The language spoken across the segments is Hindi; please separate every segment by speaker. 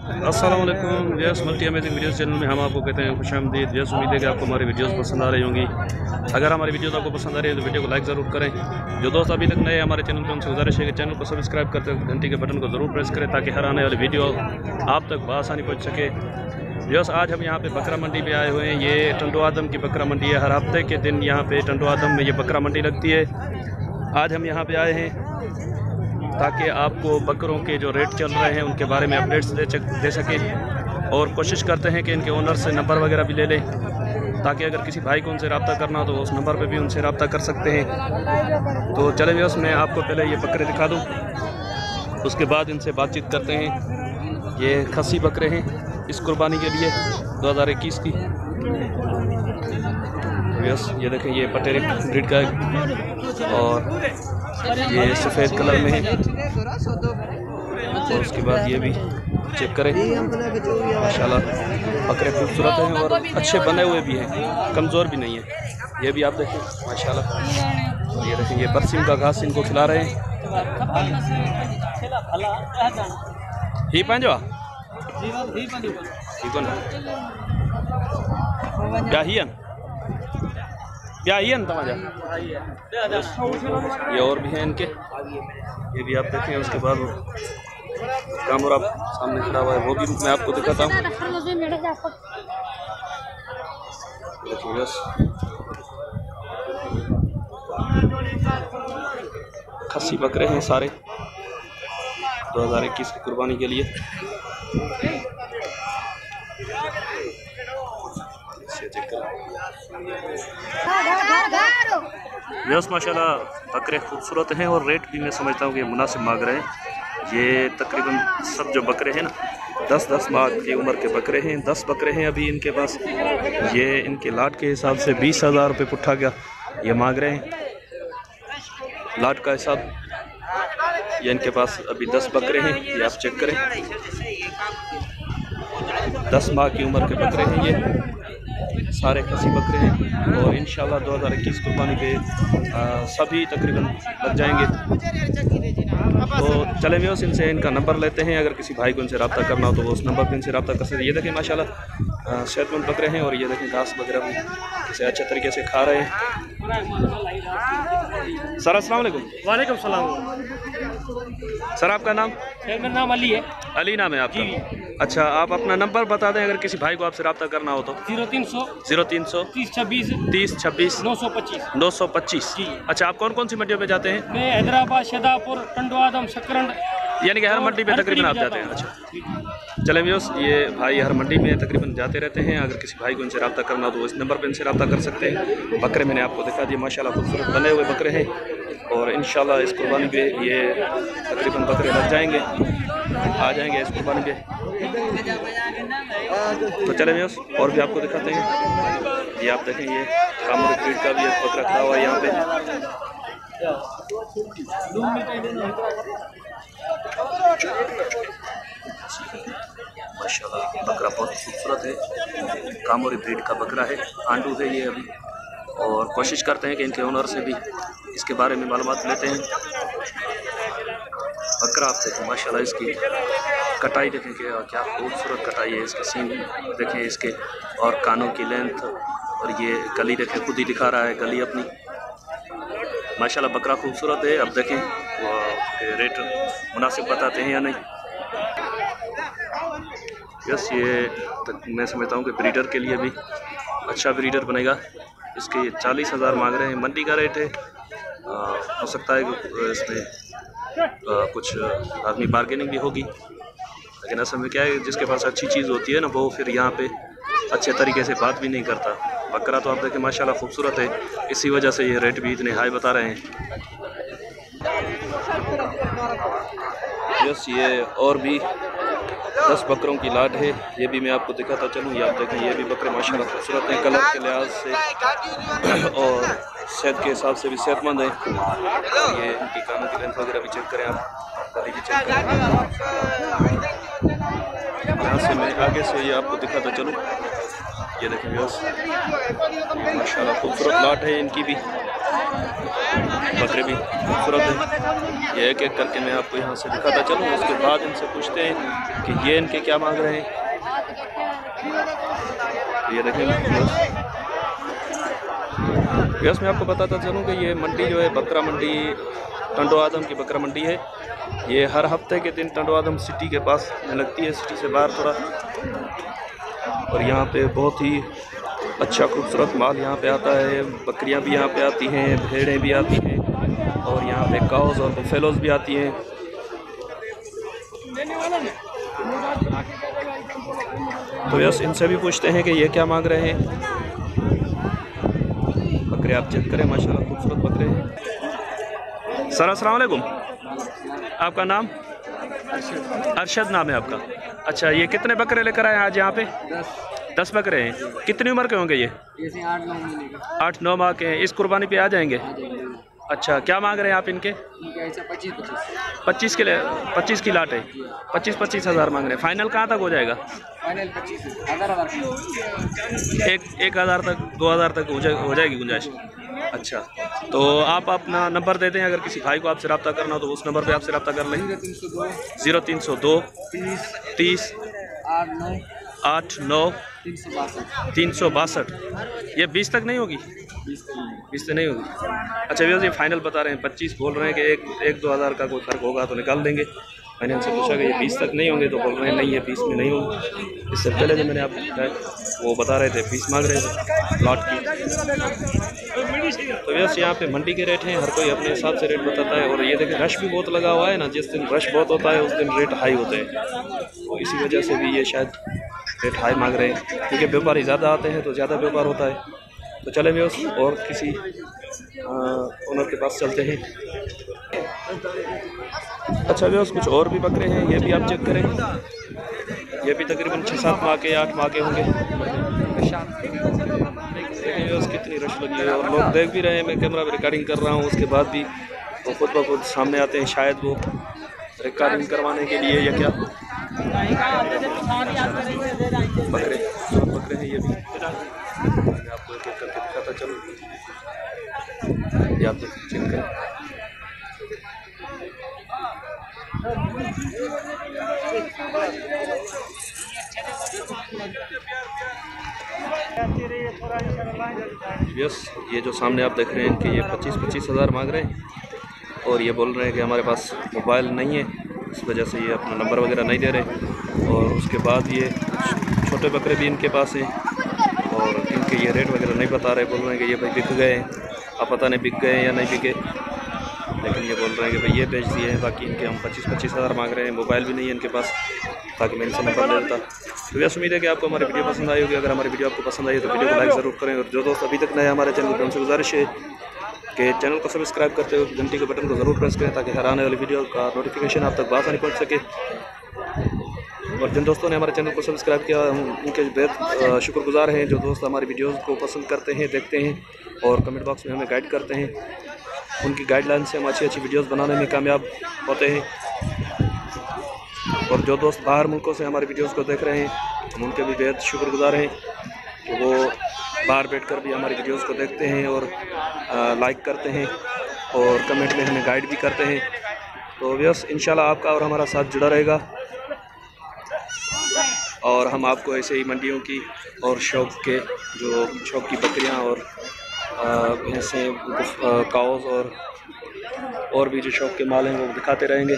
Speaker 1: अस्सलाम वालेकुम viewers, multi amazing videos channel में हम आपको कहते हैं खुशामदीद। व्यूअर्स, उम्मीद है कि आपको हमारी वीडियोस पसंद आ रही होंगी। अगर हमारी वीडियोस आपको पसंद आ रही है तो वीडियो को लाइक ज़रूर करें। जो दोस्त अभी तक नए हमारे चैनल पर उनसे गुजारिश है कि चैनल को सब्सक्राइब करते वक्त घंटी के बटन को ज़रूर प्रेस करें ताकि हर आने वाली वीडियो आप तक बआसानी पहुँच सके। व्यूअर्स, आज हम यहाँ पे बकरा मंडी पे आए हुए हैं। ये टंडो आदम की बकरा मंडी है। हर हफ्ते के दिन यहाँ पे टंडो आदम में ये बकरा मंडी लगती है। आज हम यहाँ पे आए हैं ताकि आपको बकरों के जो रेट चल रहे हैं उनके बारे में अपडेट्स दे सकें, और कोशिश करते हैं कि इनके ओनर से नंबर वगैरह भी ले लें ताकि अगर किसी भाई को उनसे रब्ता करना हो तो उस नंबर पे भी उनसे रब्ता कर सकते हैं। तो चलें व्यूअर्स, मैं आपको पहले ये बकरे दिखा दूँ, उसके बाद इनसे बातचीत करते हैं। ये खसी बकरे हैं इस कुर्बानी के लिए 2021 की। व्यूअर्स, ये देखें, ये पटेरी ब्रीड का है और ये सफ़ेद कलर में है। और उसके बाद ये भी चेक करें, माशाल्लाह बकरे खूबसूरत हैं और अच्छे बने हुए भी हैं, कमज़ोर भी नहीं है। ये भी आप देखें माशाल्लाह। ये देखें, ये बरसीम का घास इनको खिला रहे हैं। ही पंजवा ब्याहियन तमाजा। ये और भी हैं इनके, ये भी आप देखें। उसके बाद कामरा सामने खड़ा हुआ है, वो भी मैं आपको दिखाता हूँ। देखिए बस, खसी बकरे हैं सारे 2021 की कुर्बानी के लिए। व्यूअर्स, माशाल्लाह बकरे खूबसूरत हैं और रेट भी मैं समझता हूँ कि मुनासिब मांग रहे हैं। ये तकरीबन सब जो बकरे हैं ना 10-10 माह की उम्र के बकरे हैं। 10 बकरे हैं अभी इनके पास। ये इनके लाट के हिसाब से 20,000 रुपये पुट्ठा का ये मांग रहे हैं, लाट का हिसाब। ये इनके पास अभी 10 बकरे हैं, ये आप चेक करें। 10 माह की उम्र के बकरे हैं, ये सारे खसी बकरे हैं और इंशाल्लाह 2021 कुर्बानी पे सभी तकरीबन लग जाएंगे। तो चले व्यूअर्स, इनसे इनका नंबर लेते हैं। अगर किसी भाई को इनसे रब्ता करना हो तो वो उस नंबर पर इनसे रब्ता कर सकते हैं। ये देखें माशाल्लाह सेहतमंद बकरे हैं और ये देखें घास वगैरह भी इसे अच्छे तरीके से खा रहे हैं। सर अस्सलाम वालेकुम।
Speaker 2: वालेकुम सलाम।
Speaker 1: सर आपका नाम?
Speaker 2: सर मेरा नाम अली है।
Speaker 1: अली नाम है आपका? अच्छा, आप अपना नंबर बता दें अगर किसी भाई को आपसे रब्ता करना हो तो।
Speaker 2: 0300
Speaker 1: 3026
Speaker 2: 925
Speaker 1: 925। अच्छा, आप कौन कौन सी मंडियों पे जाते हैं?
Speaker 2: मैं हैदराबाद, शदापुर, टंडो आदम, सकरंड,
Speaker 1: यानी कि हर मंडी में तकरीबन आप जाते हैं। अच्छा, चले व्यूअर्स, ये भाई हर मंडी में तकरीबन जाते रहते हैं। अगर किसी भाई को इनसे रब्ता करना हो तो इस नंबर पर इनसे रब्ता कर सकते हैं। बकरे मैंने आपको दिखा दिए, माशाल्लाह खूबसूरत बने हुए बकरे हैं और इंशाल्लाह इस कुर्बानी पे ये तकरीबन बकरे लग जाएंगे, आ जाएंगे इस कुर्बानी पे। तो चले व्यूअर्स, और भी आपको दिखाते हैं। ये आप देखें, ये कामर ब्रीड का भी एक बकरा खड़ा हुआ है यहाँ पे। माशाल्लाह बकरा बहुत खूबसूरत है, कामोरी ब्रीड का बकरा है, आंडू है ये अभी। और कोशिश करते हैं कि इनके ओनर से भी इसके बारे में मालूमात लेते हैं। बकरा आप देखें माशाल्लाह, इसकी कटाई देखें कि क्या खूबसूरत कटाई है। इसके सींग देखें इसके, और कानों की लेंथ, और ये गली देखें, खुद ही दिखा रहा है गली अपनी। माशाल्लाह बकरा खूबसूरत है। अब देखें रेट मुनासिब बताते हैं या नहीं। यस, ये मैं समझता हूँ कि ब्रीडर के लिए भी अच्छा ब्रीडर बनेगा। इसके 40,000 मांग रहे हैं, मंडी का रेट है। हो सकता है कि इसमें कुछ आदमी बार्गेनिंग भी होगी, लेकिन असल में क्या है, जिसके पास अच्छी चीज़ होती है ना वो फिर यहाँ पे अच्छे तरीके से बात भी नहीं करता। बकरा तो आप देखें माशाल्लाह खूबसूरत है, इसी वजह से ये रेट भी इतने हाई बता रहे हैं। यस, ये और भी 10 बकरों की लाट है, ये भी मैं आपको दिखाता चलूँ। ये आप देखें, ये भी बकरे माशाल्लाह खूबसूरत हैं, कलर के लिहाज से और सेहत के हिसाब से भी सेहतमंद हैं। ये इनकी कानों की लेंथ वगैरह भी चेक करें आप, गली भी चेक करें। यहाँ से मैं आगे से ये आपको दिखाता चलूँ। ये देखें व्यूअर्स, माशाल्लाह खूबसूरत लाट है इनकी भी। बकरे भी खूबसूरत हैं। ये एक एक करके मैं आपको यहाँ से दिखाता चलूँ। उसके बाद इनसे पूछते हैं कि ये इनके क्या मांग रहे हैं। ये देखें यस, मैं आपको बताता चलूँ कि ये मंडी जो है बकरा मंडी टंडो आदम की बकरा मंडी है। ये हर हफ्ते के दिन टंडो आदम सिटी के पास में लगती है, सिटी से बाहर थोड़ा। और यहाँ पे बहुत ही अच्छा खूबसूरत माल यहाँ पे आता है। बकरियाँ भी यहाँ पे आती हैं, भेड़ें भी आती हैं और यहाँ पे काउस और बफेलोज भी आती हैं। तो यस, इनसे भी पूछते हैं कि ये क्या मांग रहे हैं। बकरे आप चेक करें, माशाल्लाह खूबसूरत बकरे हैं। सर अस्सलाम वालेकुम, आपका नाम? अरशद नाम है आपका। अच्छा, ये कितने बकरे लेकर आए आज यहाँ पे? 10 बकरे हैं। कितनी उम्र के होंगे ये? 8-9 माह के हैं। इस कुर्बानी पे आ जाएंगे? अच्छा, क्या मांग रहे हैं आप इनके? 25 के लिए 25 की लाट है। 25 हज़ार मांग रहे हैं। फाइनल कहाँ तक हो जाएगा?
Speaker 2: फाइनल 25,000
Speaker 1: एक 1,000 तक 2,000 तक हो जाएगी गुंजाइश। अच्छा, तो आप अपना नंबर दे दें, अगर किसी भाई को आपसे रब्ता करना हो तो उस नंबर पे आपसे रब्ता कर लें। 0302 30 8 9 362। ये 20 तक नहीं होगी? 20 से नहीं होगी। अच्छा भैया, ये फाइनल बता रहे हैं, 25 बोल रहे हैं कि 1-2 हज़ार का कोई फ़र्क होगा तो निकाल देंगे। मैंने उनसे पूछा कि ये 20 तक नहीं होंगे, तो बोल रहे हैं नहीं, ये 20 में नहीं होंगे। इससे पहले जो मैंने आपको बताया वो बता रहे थे 20 मांग रहे थे प्लॉट की। तो वैसे यहाँ पे मंडी के रेट हैं, हर कोई अपने हिसाब से रेट बताता है। और ये देखें, रश भी बहुत लगा हुआ है ना, जिस दिन रश बहुत होता है उस दिन रेट हाई होते हैं। तो इसी वजह से भी ये शायद रेट हाई मांग रहे हैं, क्योंकि व्यापारी ज़्यादा आते हैं तो ज़्यादा व्यापार होता है। तो चले मैं उस और किसी ओनर के पास चलते हैं। अच्छा भैया, कुछ और भी बकरे हैं, ये भी आप चेक करें। ये भी तकरीबन 6-7 माह के 8 माह के होंगे। देखिए कितनी रश लगी है और लोग देख भी रहे हैं। मैं कैमरा में रिकॉर्डिंग कर रहा हूँ, उसके बाद भी वो खुद ब खुद सामने आते हैं, शायद वो रिकॉर्डिंग करवाने के लिए या क्या। बकरे हैं ये भी, मैं आपको एक एक करके दिखाता चलूँ। ये आप चेक करें। यस, ये जो सामने आप देख रहे हैं कि ये 25 हज़ार मांग रहे हैं और ये बोल रहे हैं कि हमारे पास मोबाइल नहीं है, इस वजह से ये अपना नंबर वगैरह नहीं दे रहे। और उसके बाद ये छोटे बकरे भी इनके पास हैं और इनके ये रेट वगैरह नहीं बता रहे। बोल रहे हैं कि ये भाई बिक गए हैं, अब पता नहीं बिक गए हैं या नहीं बिके, लेकिन ये बोल रहे हैं कि भाई ये बेच दिए हैं। बाकी इनके हम 25 हज़ार मांग रहे हैं। मोबाइल भी नहीं है इनके पास, ताकि मैं इनसे नंबर ले लेता। तो यह उम्मीद है कि आपको हमारी वीडियो पसंद आई होगी। अगर हमारी वीडियो आपको पसंद आई तो वीडियो को लाइक ज़रूर करें। और जो दोस्त अभी तक नए हमारे चैनल पर, उनसे गुजारिश है कि चैनल को सब्सक्राइब करते हुए घंटी के बटन को ज़रूर प्रेस करें, ताकि हर आने वाली वीडियो का नोटिफिकेशन आप तक आसानी पहुँच सके। और जिन दोस्तों ने हमारे चैनल को सब्सक्राइब किया, हम उनके बेहद शुक्रगुजार हैं। जो दोस्त हमारी वीडियोज़ को पसंद करते हैं, देखते हैं और कमेंट बॉक्स में हमें गाइड करते हैं, उनकी गाइडलाइन से हम अच्छी वीडियोस बनाने में कामयाब होते हैं। और जो दोस्त बाहर मुल्कों से हमारी वीडियोस को देख रहे हैं, हम उनके भी बेहद शुक्रगुजार हैं कि वो बाहर बैठकर भी हमारी वीडियोस को देखते हैं और लाइक करते हैं और कमेंट में हमें गाइड भी करते हैं। तो व्यस इंशाल्लाह आपका और हमारा साथ जुड़ा रहेगा और हम आपको ऐसे ही मंडियों की और शौक़ की बकरियाँ और भैंसें, काउस और भी जो शौक़ के माल हैं वो दिखाते रहेंगे।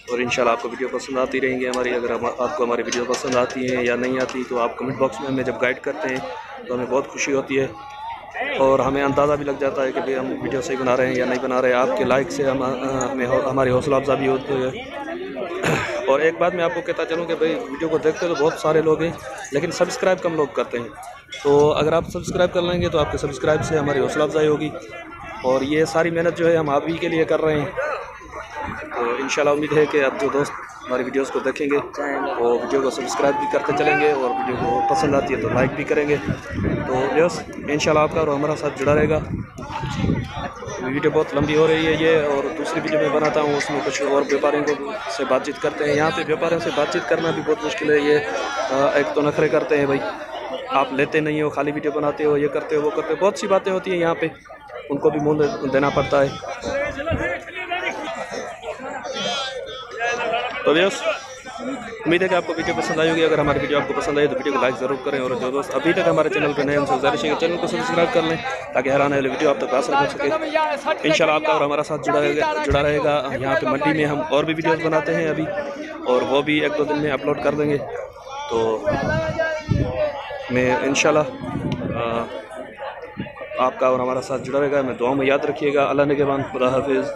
Speaker 1: और इंशाल्लाह आपको वीडियो पसंद आती रहेंगी हमारी। अगर आपको हमारी वीडियो पसंद आती है या नहीं आती तो आप कमेंट बॉक्स में हमें जब गाइड करते हैं तो हमें बहुत खुशी होती है और हमें अंदाज़ा भी लग जाता है कि भाई हम वीडियो सही बना रहे हैं या नहीं बना रहे हैं। आपके लाइक से हमारी हौसला अफजा भी होती है। और एक बात मैं आपको कहता चलूँ कि भाई वीडियो को देखते तो बहुत सारे लोग हैं, लेकिन सब्सक्राइब कम लोग करते हैं। तो अगर आप सब्सक्राइब कर लेंगे तो आपके सब्सक्राइब से हमारी हौसला अफजाई होगी। और ये सारी मेहनत जो है हम आप ही के लिए कर रहे हैं। तो इंशाल्लाह उम्मीद है कि अब जो दोस्त हमारी वीडियोस को देखेंगे वो वीडियो को सब्सक्राइब भी करते चलेंगे और वीडियो को पसंद आती है तो लाइक भी करेंगे। तो बस इंशाल्लाह आपका और हमारा साथ जुड़ा रहेगा। वीडियो बहुत लंबी हो रही है ये, और दूसरी वीडियो में बनाता हूँ उसमें कुछ और व्यापारियों से बातचीत करते हैं। यहाँ पे व्यापारियों से बातचीत करना भी बहुत मुश्किल है। ये एक तो नखरे करते हैं, भाई आप लेते नहीं हो, खाली वीडियो बनाते हो, ये करते हो वो करते हो, बहुत सी बातें होती हैं यहाँ पे। उनको भी मुँह देना पड़ता है। तो व्यस उम्मीद है कि आपको वीडियो पसंद आई होगी। अगर हमारी वीडियो आपको पसंद आई तो वीडियो को लाइक ज़रूर करें, और जो दोस्त अभी तक हमारे चैनल पर नए उनसे गुजारिश है कि चैनल को सब्सक्राइब कर लें ताकि हर आने वाली वीडियो आप तक आसानी पहुँच सके। इंशाल्लाह आपका और हमारा साथ जुड़ा रहेगा। यहाँ पे मंडी में हम और भी वीडियोस बनाते हैं अभी, और वो भी 1-2 दिन में अपलोड कर देंगे। तो मैं इंशाल्लाह आपका और हमारा साथ जुड़ा रहेगा। मैं दुआ में याद रखिएगा। अल्लाह ने के बाद खुदा हाफिज़।